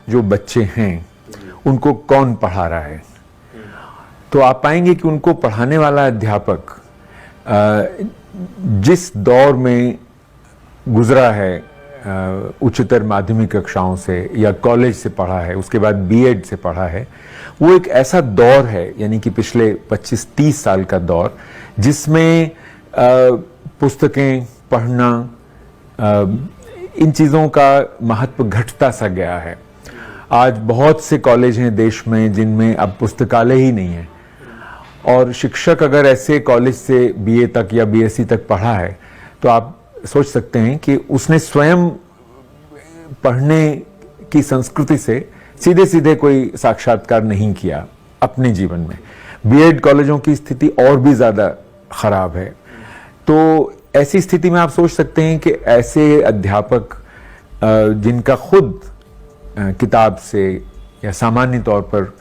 जो बच्चे हैं उनको कौन पढ़ा रहा है, तो आप पाएंगे कि उनको पढ़ाने वाला अध्यापक जिस दौर में गुजरा है, उच्चतर माध्यमिक कक्षाओं से या कॉलेज से पढ़ा है, उसके बाद बीएड से पढ़ा है, वो एक ऐसा दौर है, यानी कि पिछले 25-30 साल का दौर, जिसमें पुस्तकें पढ़ना, इन चीज़ों का महत्व घटता सा गया है। आज बहुत से कॉलेज हैं देश में जिनमें अब पुस्तकालय ही नहीं है, और शिक्षक अगर ऐसे कॉलेज से बीए तक या बीएससी तक पढ़ा है तो आप सोच सकते हैं कि उसने स्वयं पढ़ने की संस्कृति से सीधे सीधे कोई साक्षात्कार नहीं किया अपने जीवन में। बीएड कॉलेजों की स्थिति और भी ज़्यादा खराब है। तो ऐसी स्थिति में आप सोच सकते हैं कि ऐसे अध्यापक जिनका खुद किताब से या सामान्य तौर पर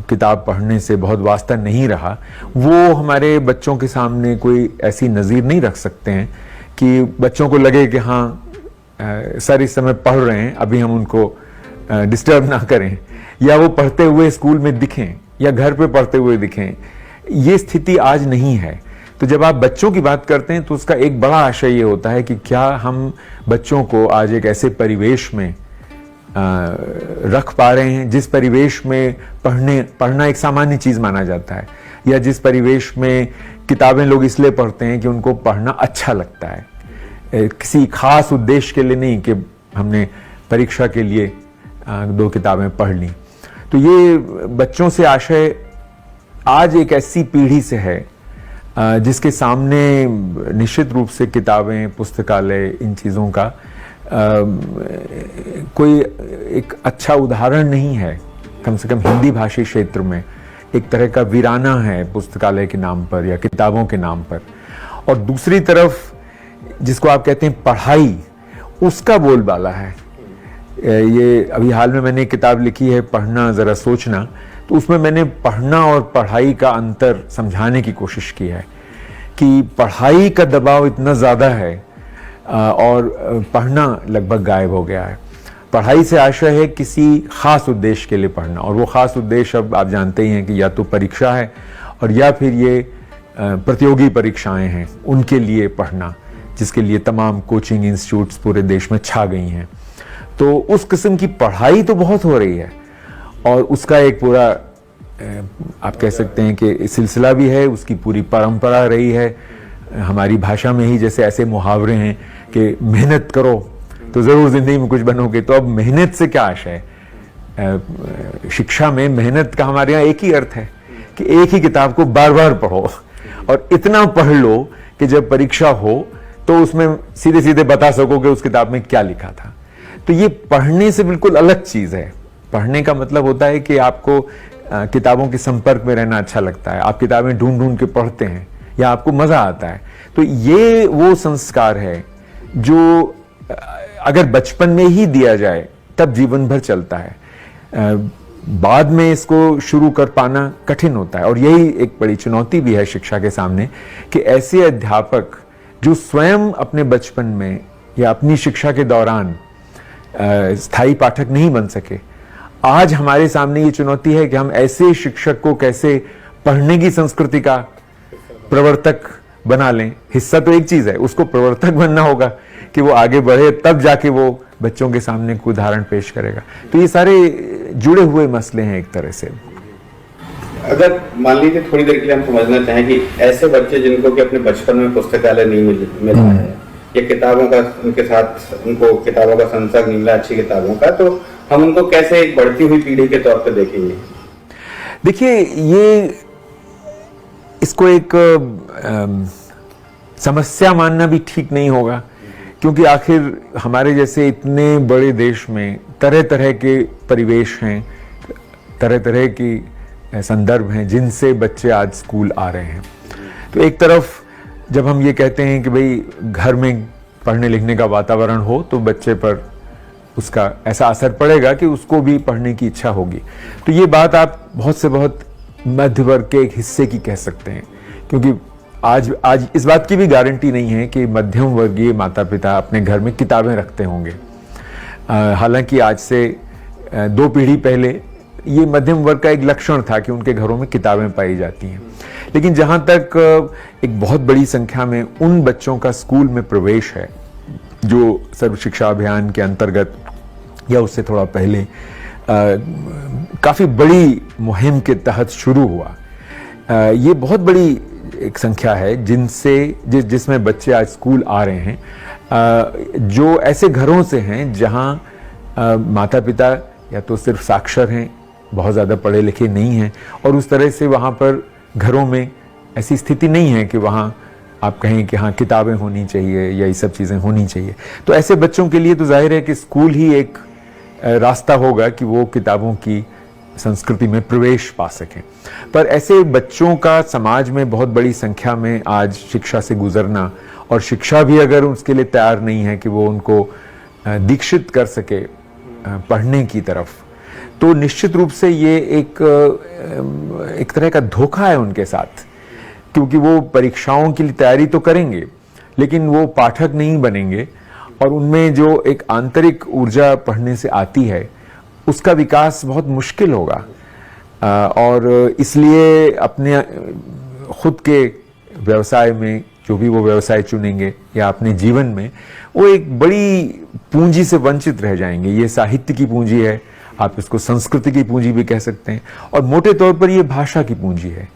किताब पढ़ने से बहुत वास्ता नहीं रहा, वो हमारे बच्चों के सामने कोई ऐसी नज़ीर नहीं रख सकते हैं कि बच्चों को लगे कि हाँ सर इस समय पढ़ रहे हैं, अभी हम उनको डिस्टर्ब ना करें, या वो पढ़ते हुए स्कूल में दिखें या घर पे पढ़ते हुए दिखें। ये स्थिति आज नहीं है। तो जब आप बच्चों की बात करते हैं तो उसका एक बड़ा आशय ये होता है कि क्या हम बच्चों को आज एक ऐसे परिवेश में रख पा रहे हैं जिस परिवेश में पढ़ना एक सामान्य चीज माना जाता है, या जिस परिवेश में किताबें लोग इसलिए पढ़ते हैं कि उनको पढ़ना अच्छा लगता है, किसी खास उद्देश्य के लिए नहीं कि हमने परीक्षा के लिए 2 किताबें पढ़ ली। तो ये बच्चों से आशय आज एक ऐसी पीढ़ी से है जिसके सामने निश्चित रूप से किताबें, पुस्तकालय, इन चीज़ों का कोई एक अच्छा उदाहरण नहीं है। कम से कम हिंदी भाषी क्षेत्र में एक तरह का वीराना है पुस्तकालय के नाम पर या किताबों के नाम पर। और दूसरी तरफ जिसको आप कहते हैं पढ़ाई, उसका बोलबाला है। ये अभी हाल में मैंने एक किताब लिखी है, पढ़ना ज़रा सोचना, तो उसमें मैंने पढ़ना और पढ़ाई का अंतर समझाने की कोशिश की है कि पढ़ाई का दबाव इतना ज़्यादा है और पढ़ना लगभग गायब हो गया है। पढ़ाई से आशय है किसी खास उद्देश्य के लिए पढ़ना, और वो खास उद्देश्य अब आप जानते ही हैं कि या तो परीक्षा है और या फिर ये प्रतियोगी परीक्षाएं हैं, उनके लिए पढ़ना, जिसके लिए तमाम कोचिंग इंस्टीट्यूट्स पूरे देश में छा गई हैं। तो उस किस्म की पढ़ाई तो बहुत हो रही है और उसका एक पूरा आप कह सकते हैं कि सिलसिला भी है, उसकी पूरी परंपरा रही है। हमारी भाषा में ही जैसे ऐसे मुहावरे हैं कि मेहनत करो तो ज़रूर ज़िंदगी में कुछ बनोगे। तो अब मेहनत से क्या आशय है? शिक्षा में मेहनत का हमारे यहाँ एक ही अर्थ है कि एक ही किताब को बार बार पढ़ो और इतना पढ़ लो कि जब परीक्षा हो तो उसमें सीधे सीधे बता सको कि उस किताब में क्या लिखा था। तो ये पढ़ने से बिल्कुल अलग चीज़ है। पढ़ने का मतलब होता है कि आपको किताबों के संपर्क में रहना अच्छा लगता है, आप किताबें ढूंढ ढूंढ के पढ़ते हैं या आपको मज़ा आता है। तो ये वो संस्कार है जो अगर बचपन में ही दिया जाए तब जीवन भर चलता है, बाद में इसको शुरू कर पाना कठिन होता है। और यही एक बड़ी चुनौती भी है शिक्षा के सामने कि ऐसे अध्यापक जो स्वयं अपने बचपन में या अपनी शिक्षा के दौरान स्थायी पाठक नहीं बन सके, आज हमारे सामने ये चुनौती है कि हम ऐसे शिक्षक को कैसे पढ़ने की संस्कृति का प्रवर्तक बना लें। हिस्सा तो एक चीज है, उसको प्रवर्तक बनना होगा कि वो आगे बढ़े, तब जाके वो बच्चों के सामने कोई उदाहरण पेश करेगा। तो ये सारे जुड़े हुए मसले हैं एक तरह से। अगर मान लीजिए थोड़ी देर के लिए हम समझना चाहें कि ऐसे बच्चे जिनको कि अपने बचपन में पुस्तकालय नहीं मिला है या किताबों का उनके साथ उनको किताबों का संसर्ग नहीं मिला, अच्छी किताबों का, तो हम उनको कैसे एक बढ़ती हुई पीढ़ी के तौर पर देखेंगे? देखिए, ये इसको एक समस्या मानना भी ठीक नहीं होगा, क्योंकि आखिर हमारे जैसे इतने बड़े देश में तरह तरह के परिवेश हैं, तरह तरह की संदर्भ हैं जिनसे बच्चे आज स्कूल आ रहे हैं। तो एक तरफ जब हम ये कहते हैं कि भाई घर में पढ़ने लिखने का वातावरण हो तो बच्चे पर उसका ऐसा असर पड़ेगा कि उसको भी पढ़ने की इच्छा होगी। तो ये बात आप बहुत से बहुत मध्य वर्ग के एक हिस्से की कह सकते हैं, क्योंकि आज इस बात की भी गारंटी नहीं है कि मध्यम वर्गीय माता पिता अपने घर में किताबें रखते होंगे। हालांकि आज से 2 पीढ़ी पहले ये मध्यम वर्ग का एक लक्षण था कि उनके घरों में किताबें पाई जाती हैं। लेकिन जहां तक एक बहुत बड़ी संख्या में उन बच्चों का स्कूल में प्रवेश है जो सर्व शिक्षा अभियान के अंतर्गत या उससे थोड़ा पहले काफी बड़ी मुहिम के तहत शुरू हुआ, ये बहुत बड़ी एक संख्या है जिसमें बच्चे आज स्कूल आ रहे हैं जो ऐसे घरों से हैं जहां माता पिता या तो सिर्फ साक्षर हैं, बहुत ज़्यादा पढ़े लिखे नहीं हैं, और उस तरह से वहाँ पर घरों में ऐसी स्थिति नहीं है कि वहाँ आप कहें कि हाँ किताबें होनी चाहिए या ये सब चीज़ें होनी चाहिए। तो ऐसे बच्चों के लिए तो जाहिर है कि स्कूल ही एक रास्ता होगा कि वो किताबों की संस्कृति में प्रवेश पा सकें। पर ऐसे बच्चों का समाज में बहुत बड़ी संख्या में आज शिक्षा से गुजरना, और शिक्षा भी अगर उसके लिए तैयार नहीं है कि वो उनको दीक्षित कर सके पढ़ने की तरफ, तो निश्चित रूप से ये एक तरह का धोखा है उनके साथ, क्योंकि वो परीक्षाओं के लिए तैयारी तो करेंगे लेकिन वो पाठक नहीं बनेंगे, और उनमें जो एक आंतरिक ऊर्जा पढ़ने से आती है उसका विकास बहुत मुश्किल होगा। और इसलिए अपने खुद के व्यवसाय में, जो भी वो व्यवसाय चुनेंगे या अपने जीवन में, वो एक बड़ी पूंजी से वंचित रह जाएंगे। ये साहित्य की पूंजी है, आप इसको संस्कृति की पूंजी भी कह सकते हैं, और मोटे तौर पर ये भाषा की पूंजी है।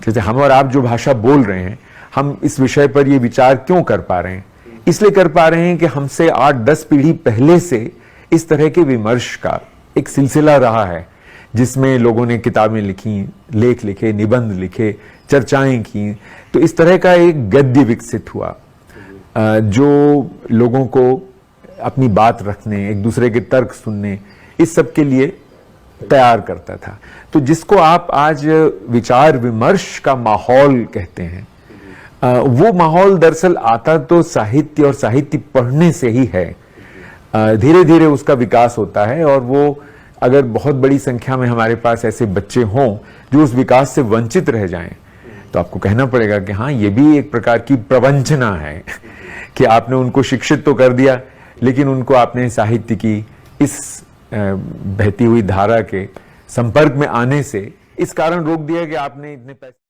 जैसे हम और आप जो भाषा बोल रहे हैं, हम इस विषय पर ये विचार क्यों कर पा रहे हैं? इसलिए कर पा रहे हैं कि हमसे 8-10 पीढ़ी पहले से इस तरह के विमर्श का एक सिलसिला रहा है, जिसमें लोगों ने किताबें लिखी, लेख लिखे, निबंध लिखे, चर्चाएं की। तो इस तरह का एक गद्य विकसित हुआ जो लोगों को अपनी बात रखने, एक दूसरे के तर्क सुनने, इस सब के लिए तैयार करता था। तो जिसको आप आज विचार विमर्श का माहौल कहते हैं, वो माहौल दरअसल आता तो साहित्य और साहित्य पढ़ने से ही है। धीरे धीरे उसका विकास होता है, और वो अगर बहुत बड़ी संख्या में हमारे पास ऐसे बच्चे हों जो उस विकास से वंचित रह जाएं, तो आपको कहना पड़ेगा कि हाँ, ये भी एक प्रकार की प्रवंचना है कि आपने उनको शिक्षित तो कर दिया, लेकिन उनको आपने साहित्य की इस बहती हुई धारा के संपर्क में आने से इस कारण रोक दिया कि आपने इतने पैसे